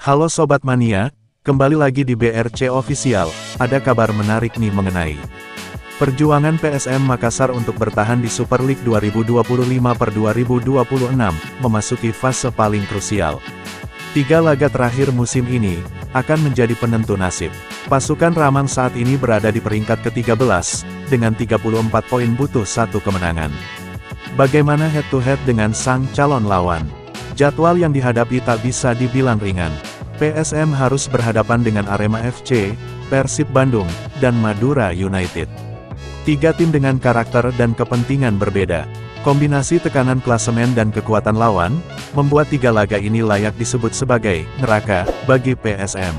Halo Sobat Mania, kembali lagi di BRC Official. Ada kabar menarik nih mengenai perjuangan PSM Makassar untuk bertahan di Super League 2025/2026, memasuki fase paling krusial. 3 laga terakhir musim ini akan menjadi penentu nasib. Pasukan Ramang saat ini berada di peringkat ke-13, dengan 34 poin butuh 1 kemenangan. Bagaimana head-to-head dengan sang calon lawan? Jadwal yang dihadapi tak bisa dibilang ringan. PSM harus berhadapan dengan Arema FC, Persib Bandung, dan Madura United. 3 tim dengan karakter dan kepentingan berbeda. Kombinasi tekanan klasemen dan kekuatan lawan, membuat 3 laga ini layak disebut sebagai neraka bagi PSM.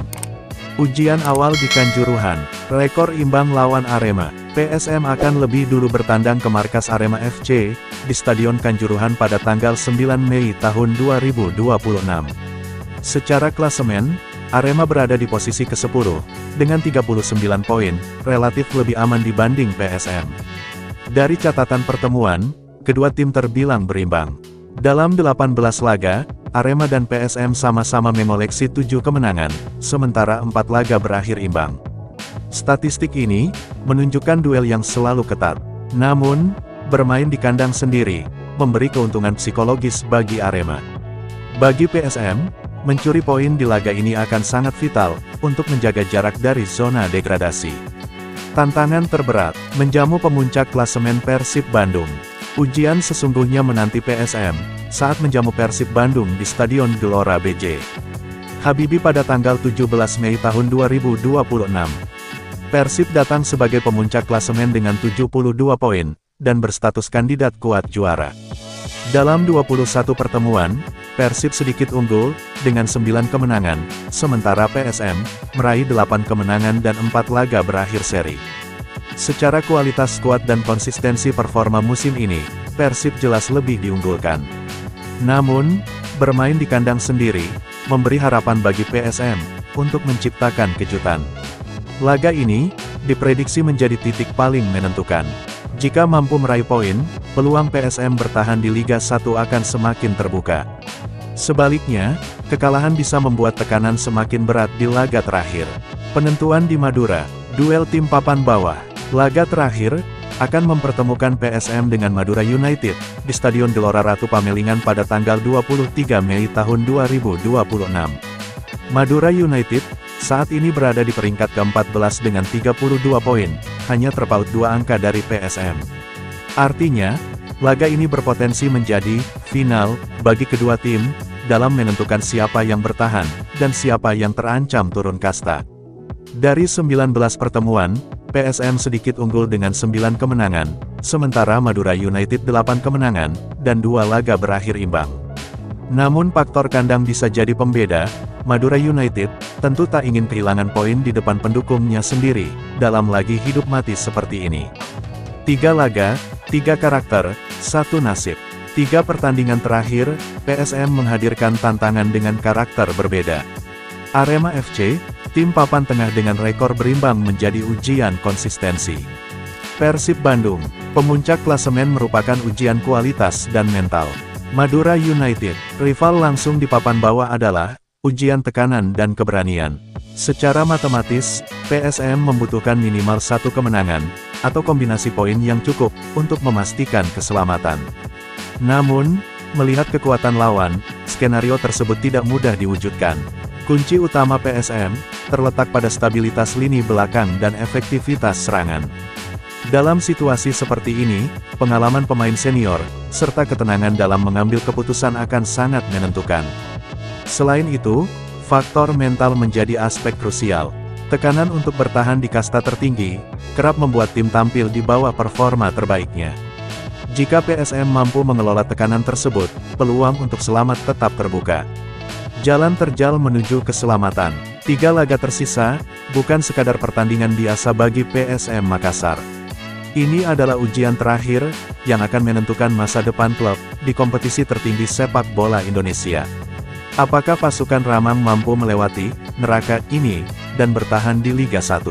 Ujian awal di Kanjuruhan, rekor imbang lawan Arema. PSM akan lebih dulu bertandang ke markas Arema FC, di Stadion Kanjuruhan pada tanggal 9 Mei tahun 2026. Secara klasemen, Arema berada di posisi ke-10, dengan 39 poin, relatif lebih aman dibanding PSM. Dari catatan pertemuan, kedua tim terbilang berimbang. Dalam 18 laga, Arema dan PSM sama-sama mengoleksi 7 kemenangan, sementara 4 laga berakhir imbang. Statistik ini menunjukkan duel yang selalu ketat. Namun, bermain di kandang sendiri memberi keuntungan psikologis bagi Arema. Bagi PSM, mencuri poin di laga ini akan sangat vital untuk menjaga jarak dari zona degradasi. Tantangan terberat menjamu pemuncak klasemen Persib Bandung. Ujian sesungguhnya menanti PSM saat menjamu Persib Bandung di Stadion Gelora BJ Habibie pada tanggal 17 Mei tahun 2026. Persib datang sebagai pemuncak klasemen dengan 72 poin, dan berstatus kandidat kuat juara. Dalam 21 pertemuan, Persib sedikit unggul, dengan 9 kemenangan, sementara PSM meraih 8 kemenangan dan 4 laga berakhir seri. Secara kualitas skuad dan konsistensi performa musim ini, Persib jelas lebih diunggulkan. Namun, bermain di kandang sendiri, memberi harapan bagi PSM, untuk menciptakan kejutan. Laga ini, diprediksi menjadi titik paling menentukan. Jika mampu meraih poin, peluang PSM bertahan di Liga 1 akan semakin terbuka. Sebaliknya, kekalahan bisa membuat tekanan semakin berat di laga terakhir. Penentuan di Madura, duel tim papan bawah. Laga terakhir akan mempertemukan PSM dengan Madura United di Stadion Gelora Ratu Pamelingan pada tanggal 23 Mei tahun 2026. Madura United saat ini berada di peringkat ke-14 dengan 32 poin, hanya terpaut 2 angka dari PSM. Artinya, laga ini berpotensi menjadi final bagi kedua tim dalam menentukan siapa yang bertahan dan siapa yang terancam turun kasta. Dari 19 pertemuan, PSM sedikit unggul dengan 9 kemenangan, sementara Madura United 8 kemenangan, dan 2 laga berakhir imbang. Namun faktor kandang bisa jadi pembeda. Madura United tentu tak ingin kehilangan poin di depan pendukungnya sendiri, dalam lagi hidup mati seperti ini. 3 laga, 3 karakter, 1 nasib. 3 pertandingan terakhir, PSM menghadirkan tantangan dengan karakter berbeda. Arema FC, tim papan tengah dengan rekor berimbang menjadi ujian konsistensi. Persib Bandung, pemuncak klasemen merupakan ujian kualitas dan mental. Madura United, rival langsung di papan bawah adalah ujian tekanan dan keberanian. Secara matematis, PSM membutuhkan minimal 1 kemenangan, atau kombinasi poin yang cukup untuk memastikan keselamatan. Namun, melihat kekuatan lawan, skenario tersebut tidak mudah diwujudkan. Kunci utama PSM terletak pada stabilitas lini belakang dan efektivitas serangan. Dalam situasi seperti ini, pengalaman pemain senior, serta ketenangan dalam mengambil keputusan akan sangat menentukan. Selain itu, faktor mental menjadi aspek krusial. Tekanan untuk bertahan di kasta tertinggi, kerap membuat tim tampil di bawah performa terbaiknya. Jika PSM mampu mengelola tekanan tersebut, peluang untuk selamat tetap terbuka. Jalan terjal menuju keselamatan. 3 laga tersisa, bukan sekadar pertandingan biasa bagi PSM Makassar. Ini adalah ujian terakhir, yang akan menentukan masa depan klub, di kompetisi tertinggi sepak bola Indonesia. Apakah pasukan Ramang mampu melewati neraka ini, dan bertahan di Liga 1?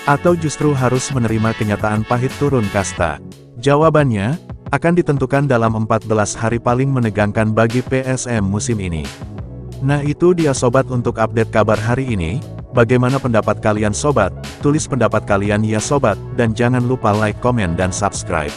Atau justru harus menerima kenyataan pahit turun kasta? Jawabannya akan ditentukan dalam 14 hari paling menegangkan bagi PSM musim ini. Nah itu dia sobat untuk update kabar hari ini. Bagaimana pendapat kalian sobat? Tulis pendapat kalian ya sobat, dan jangan lupa like, komen dan subscribe.